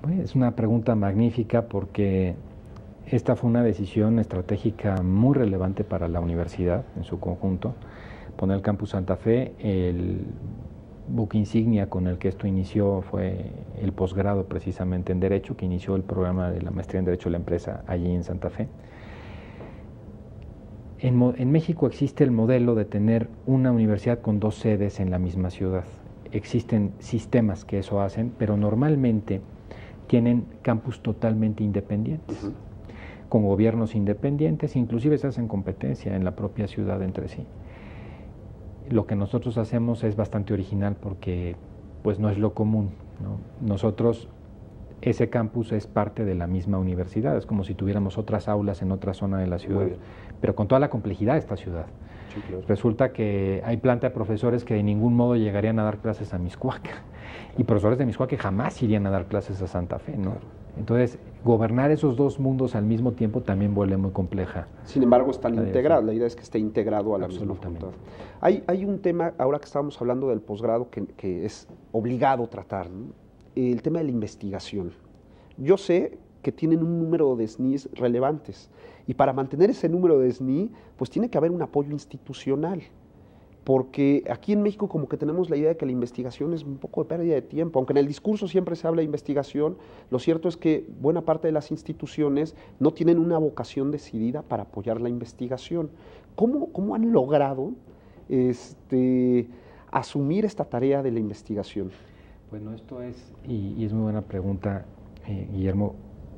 Pues, es una pregunta magnífica porque esta fue una decisión estratégica muy relevante para la universidad en su conjunto. Poner el Campus Santa Fe, el buque insignia con el que esto inició fue el posgrado precisamente en Derecho, que inició el programa de la maestría en Derecho de la Empresa allí en Santa Fe. En México existe el modelo de tener una universidad con dos sedes en la misma ciudad. Existen sistemas que eso hacen, pero normalmente tienen campus totalmente independientes, con gobiernos independientes, inclusive se hacen competencia en la propia ciudad entre sí. Lo que nosotros hacemos es bastante original porque pues no es lo común, ¿no? Nosotros, ese campus es parte de la misma universidad, es como si tuviéramos otras aulas en otra zona de la ciudad, pero con toda la complejidad de esta ciudad. Sí, claro. Resulta que hay planta de profesores que de ningún modo llegarían a dar clases a Mixcoac, y profesores de Mixcoac que jamás irían a dar clases a Santa Fe, ¿no? Claro. Entonces, gobernar esos dos mundos al mismo tiempo también vuelve muy compleja. Sin embargo, están integrados. La idea es que esté integrado a la misma facultad. Hay un tema, ahora que estábamos hablando del posgrado, que es obligado tratar, ¿no? El tema de la investigación. Yo sé que tienen un número de SNIs relevantes, y para mantener ese número de SNI, pues tiene que haber un apoyo institucional. Porque aquí en México como que tenemos la idea de que la investigación es un poco de pérdida de tiempo, aunque en el discurso siempre se habla de investigación, lo cierto es que buena parte de las instituciones no tienen una vocación decidida para apoyar la investigación. ¿Cómo han logrado asumir esta tarea de la investigación? Bueno, esto es, y es muy buena pregunta, Guillermo,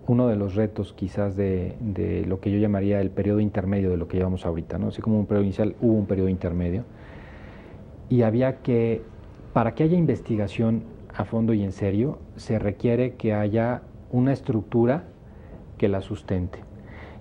uno de los retos quizás de lo que yo llamaría el periodo intermedio de lo que llevamos ahorita, ¿no? Así como un periodo inicial, hubo un periodo intermedio. Y había que, para que haya investigación a fondo y en serio, se requiere que haya una estructura que la sustente.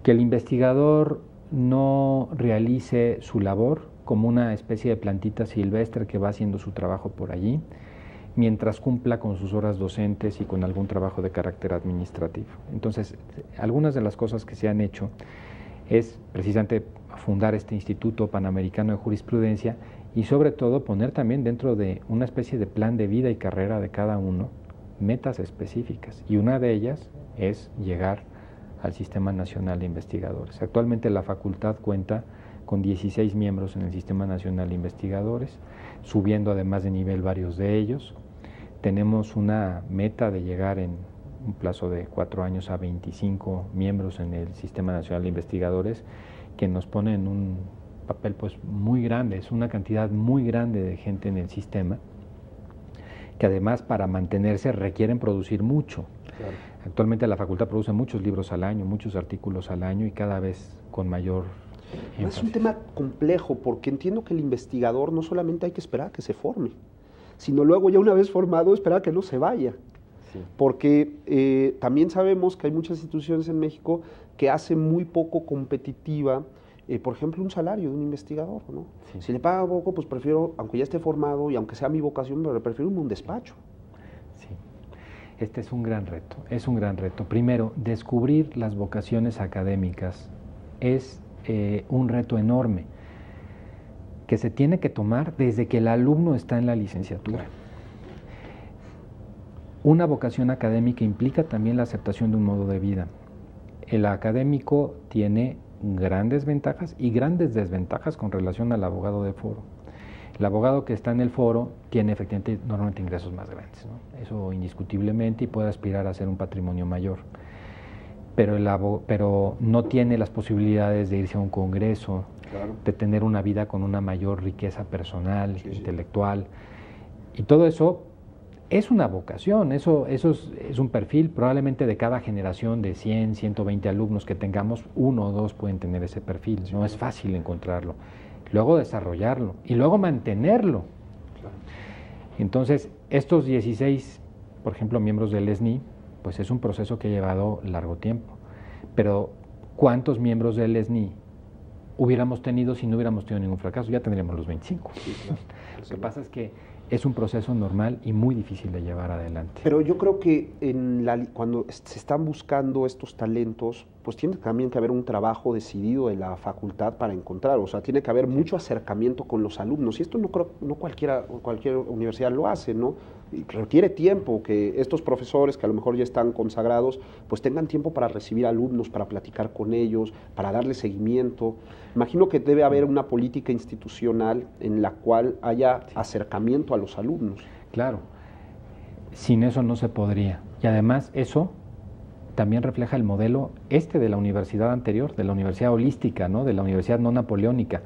Que el investigador no realice su labor como una especie de plantita silvestre que va haciendo su trabajo por allí, mientras cumpla con sus horas docentes y con algún trabajo de carácter administrativo. Entonces, algunas de las cosas que se han hecho es precisamente fundar este Instituto Panamericano de Jurisprudencia y sobre todo poner también dentro de una especie de plan de vida y carrera de cada uno metas específicas, y una de ellas es llegar al Sistema Nacional de Investigadores. Actualmente la facultad cuenta con 16 miembros en el Sistema Nacional de Investigadores, subiendo además de nivel varios de ellos. Tenemos una meta de llegar en un plazo de 4 años a 25 miembros en el Sistema Nacional de Investigadores, que nos pone en un papel pues muy grande, es una cantidad muy grande de gente en el sistema, que además para mantenerse requieren producir mucho. Claro. Actualmente la facultad produce muchos libros al año, muchos artículos al año y cada vez con mayor énfasis. Es un tema complejo porque entiendo que el investigador no solamente hay que esperar a que se forme, sino luego ya una vez formado esperar a que no se vaya. Sí. Porque también sabemos que hay muchas instituciones en México que hacen muy poco competitiva, por ejemplo, un salario de un investigador, ¿no? Sí. Si le paga poco, pues prefiero, aunque ya esté formado y aunque sea mi vocación, pero prefiero un despacho. Sí, este es un gran reto, es un gran reto. Primero, descubrir las vocaciones académicas es un reto enorme que se tiene que tomar desde que el alumno está en la licenciatura. Una vocación académica implica también la aceptación de un modo de vida. El académico tiene grandes ventajas y grandes desventajas con relación al abogado de foro. El abogado que está en el foro tiene efectivamente normalmente ingresos más grandes, ¿no? Eso indiscutiblemente, y puede aspirar a hacer un patrimonio mayor. Pero no tiene las posibilidades de irse a un congreso, claro, de tener una vida con una mayor riqueza personal, sí, intelectual, y todo eso es una vocación, eso es un perfil. Probablemente de cada generación de 100, 120 alumnos que tengamos, 1 o 2 pueden tener ese perfil, sí, no es fácil encontrarlo, luego desarrollarlo y luego mantenerlo. Claro. Entonces, estos 16, por ejemplo, miembros del SNI, pues es un proceso que ha llevado largo tiempo, pero ¿cuántos miembros del SNI hubiéramos tenido si no hubiéramos tenido ningún fracaso? Ya tendríamos los 25. Sí, claro. Lo que pasa es que es un proceso normal y muy difícil de llevar adelante. Pero yo creo que cuando se están buscando estos talentos, pues tiene también que haber un trabajo decidido de la facultad para encontrar, o sea, tiene que haber mucho acercamiento con los alumnos, y esto no cualquier universidad lo hace, ¿no? requiere tiempo que estos profesores que a lo mejor ya están consagrados, pues tengan tiempo para recibir alumnos, para platicar con ellos, para darle seguimiento. Imagino que debe haber una política institucional en la cual haya acercamiento a los alumnos. Claro, sin eso no se podría. Y además eso también refleja el modelo de la universidad anterior, de la universidad holística, ¿no? De la universidad no napoleónica,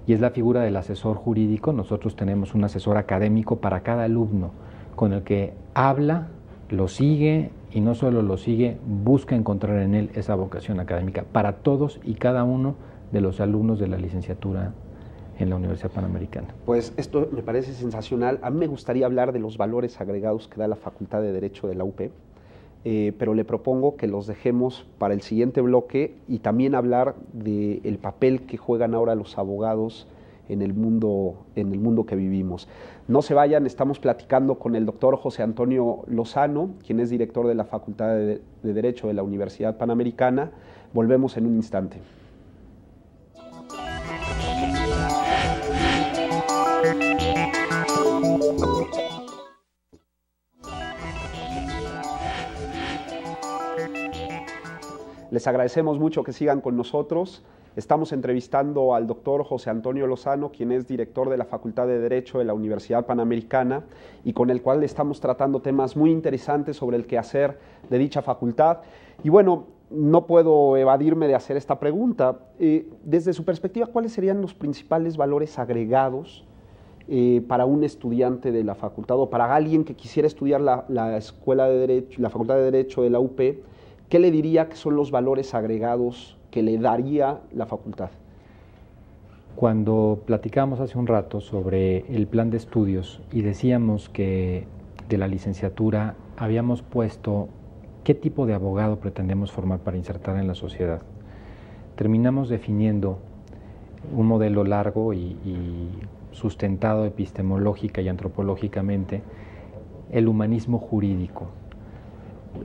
y es la figura del asesor jurídico. Nosotros tenemos un asesor académico para cada alumno, con el que habla, lo sigue, y no solo lo sigue, busca encontrar en él esa vocación académica para todos y cada uno de los alumnos de la licenciatura en la Universidad Panamericana. Pues esto me parece sensacional. A mí me gustaría hablar de los valores agregados que da la Facultad de Derecho de la UP, pero le propongo que los dejemos para el siguiente bloque y también hablar del papel que juegan ahora los abogados en el mundo que vivimos. No se vayan, estamos platicando con el doctor José Antonio Lozano, quien es director de la Facultad de Derecho de la Universidad Panamericana. Volvemos en un instante. Les agradecemos mucho que sigan con nosotros. Estamos entrevistando al doctor José Antonio Lozano, quien es director de la Facultad de Derecho de la Universidad Panamericana y con el cual estamos tratando temas muy interesantes sobre el quehacer de dicha facultad. Y bueno, no puedo evadirme de hacer esta pregunta. Desde su perspectiva, ¿cuáles serían los principales valores agregados para un estudiante de la facultad o para alguien que quisiera estudiar la Escuela de Derecho, la Facultad de Derecho de la UP? ¿Qué le diría que son los valores agregados que le daría la facultad? Cuando platicábamos hace un rato sobre el plan de estudios y decíamos que de la licenciatura habíamos puesto qué tipo de abogado pretendemos formar para insertar en la sociedad, terminamos definiendo un modelo largo y sustentado epistemológica y antropológicamente, el humanismo jurídico.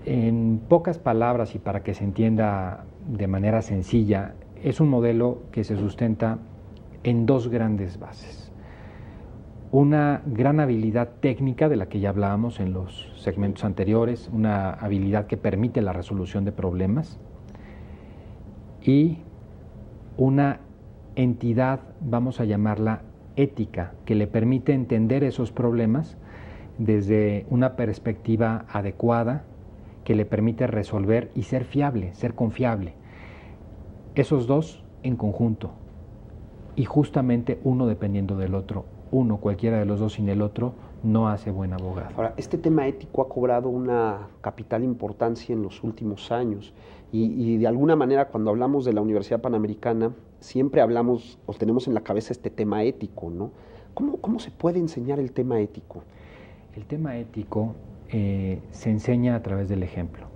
En pocas palabras y para que se entienda de manera sencilla, es un modelo que se sustenta en dos grandes bases. Una gran habilidad técnica de la que ya hablábamos en los segmentos anteriores, una habilidad que permite la resolución de problemas, y una entidad, vamos a llamarla ética, que le permite entender esos problemas desde una perspectiva adecuada, que le permite resolver y ser fiable, ser confiable. Esos dos en conjunto, y justamente uno dependiendo del otro. Uno, cualquiera de los dos sin el otro, no hace buen abogado. Ahora, este tema ético ha cobrado una capital importancia en los últimos años y de alguna manera cuando hablamos de la Universidad Panamericana siempre hablamos o tenemos en la cabeza este tema ético, ¿no? ¿Cómo se puede enseñar el tema ético? El tema ético se enseña a través del ejemplo.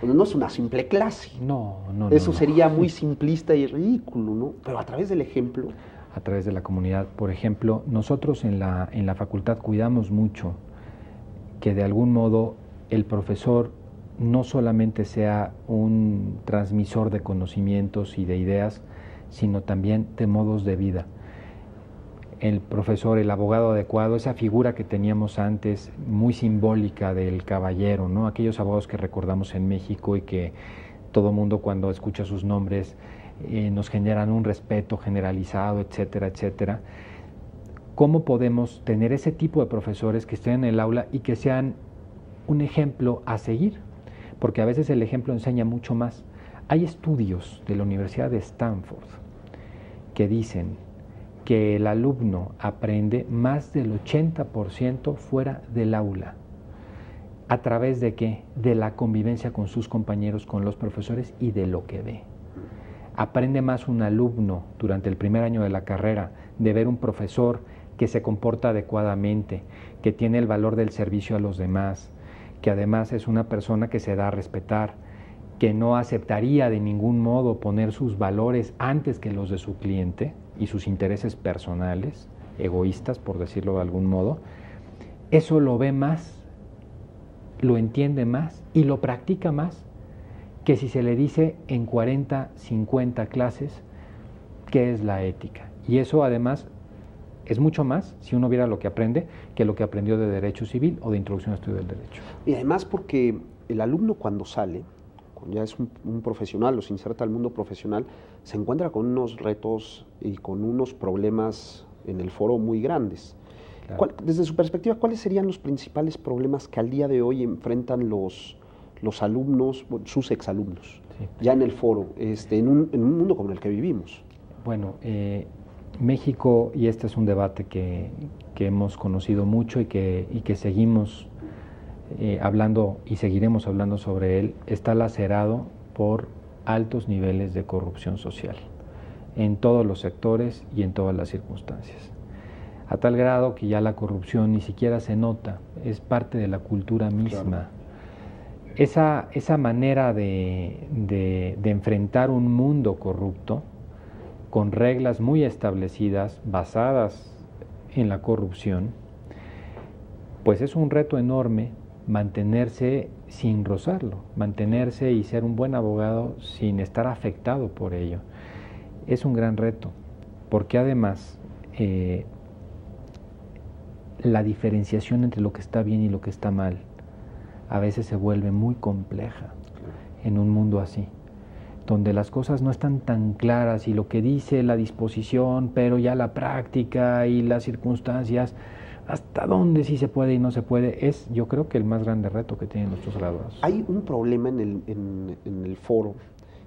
Bueno, no es una simple clase. No. Eso sería muy simplista y ridículo, ¿no? Pero a través del ejemplo. A través de la comunidad. Por ejemplo, nosotros en la facultad cuidamos mucho que de algún modo el profesor no solamente sea un transmisor de conocimientos y de ideas, sino también de modos de vida. El profesor, el abogado adecuado, esa figura que teníamos antes, muy simbólica del caballero, ¿no? Aquellos abogados que recordamos en México y que todo mundo cuando escucha sus nombres nos generan un respeto generalizado, etcétera, etcétera. ¿Cómo podemos tener ese tipo de profesores que estén en el aula y que sean un ejemplo a seguir? Porque a veces el ejemplo enseña mucho más. Hay estudios de la Universidad de Stanford que dicen que el alumno aprende más del 80% fuera del aula. ¿A través de qué? De la convivencia con sus compañeros, con los profesores y de lo que ve. Aprende más un alumno durante el primer año de la carrera de ver un profesor que se comporta adecuadamente, que tiene el valor del servicio a los demás, que además es una persona que se da a respetar, que no aceptaría de ningún modo poner sus valores antes que los de su cliente y sus intereses personales, egoístas por decirlo de algún modo. Eso lo ve más, lo entiende más y lo practica más que si se le dice en 40, 50 clases qué es la ética. Y eso además Es mucho más si uno viera lo que aprende que lo que aprendió de Derecho Civil o de Introducción al Estudio del Derecho. Y además porque el alumno cuando sale, cuando ya es un profesional o se inserta al mundo profesional, se encuentra con unos retos y con unos problemas en el foro muy grandes. Claro. Desde su perspectiva, ¿cuáles serían los principales problemas que al día de hoy enfrentan los alumnos, sus exalumnos, sí, ya en el foro, en un mundo como el que vivimos? Bueno, México, y este es un debate que hemos conocido mucho y que seguimos hablando y seguiremos hablando sobre él, está lacerado por altos niveles de corrupción social en todos los sectores y en todas las circunstancias. A tal grado que ya la corrupción ni siquiera se nota, es parte de la cultura misma. Claro. Esa manera de enfrentar un mundo corrupto con reglas muy establecidas, basadas en la corrupción, pues es un reto enorme mantenerse sin rozarlo, mantenerse y ser un buen abogado sin estar afectado por ello. Es un gran reto, porque además la diferenciación entre lo que está bien y lo que está mal a veces se vuelve muy compleja en un mundo así, donde las cosas no están tan claras y lo que dice la disposición, pero ya la práctica y las circunstancias, hasta dónde sí se puede y no se puede, es yo creo que el más grande reto que tienen nuestros graduados. Hay un problema en el foro,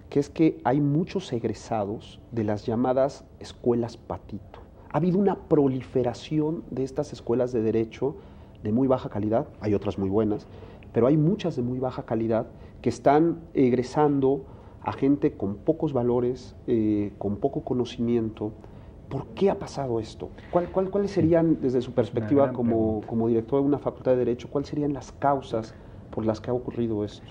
que es que hay muchos egresados de las llamadas escuelas patito. Ha habido una proliferación de estas escuelas de derecho de muy baja calidad, hay otras muy buenas, pero hay muchas de muy baja calidad que están egresando a gente con pocos valores, con poco conocimiento. ¿Por qué ha pasado esto? ¿Cuáles serían, desde su perspectiva como director de una facultad de Derecho, cuáles serían las causas por las que ha ocurrido esto?